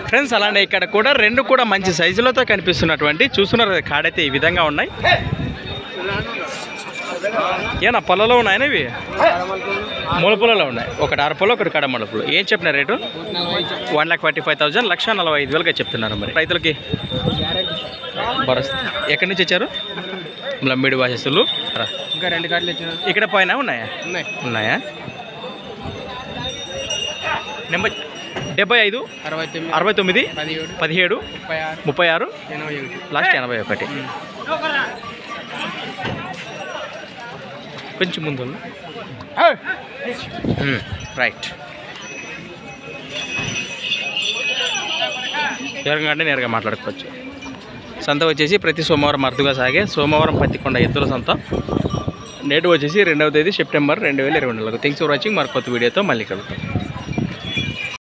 Friends అలానే ఇక్కడ కూడా రెండు కూడా మంచి సైజులతో కనిపిస్తున్నటువంటి చూస్తున్నారు కాడైతే ఈ విధంగా ఉన్నాయి. ఏనా పొలలో ఉన్నాయని ఇవి మూలపొలలో ఉన్నాయి. ఒకటి అరపొలు ఒకటి కడ మలుపులు. ఏం చెప్పిన రేటు? 1,45,000 1,45,000గా చెప్తున్నారు. మరి రైతులకి భరోసా. ఎక్కడి నుంచి వచ్చారు? లంబిడి వాసస్తులు. ఇంకా 2 కార్డులు ఇచ్చారు. ఇక్కడ పైన ఉన్నాయా? ఉన్నాయా? Number 75 69 17 36 last 81. కొంచెం ముందు రైట్. ఎవరికంటే అంటే నేరుగా మాట్లాడుకోవచ్చు. సంత వచ్చేసి ప్రతి సోమవారం అరుదుగా సాగే సోమవారం పత్తికొండ ఎద్దుల సంత. నేటి వచ్చేసి 2వ తేదీ సెప్టెంబర్ 2022. Thanks for watching. మరి కొత్త వీడియోతో మళ్ళీ కలుగుతాం.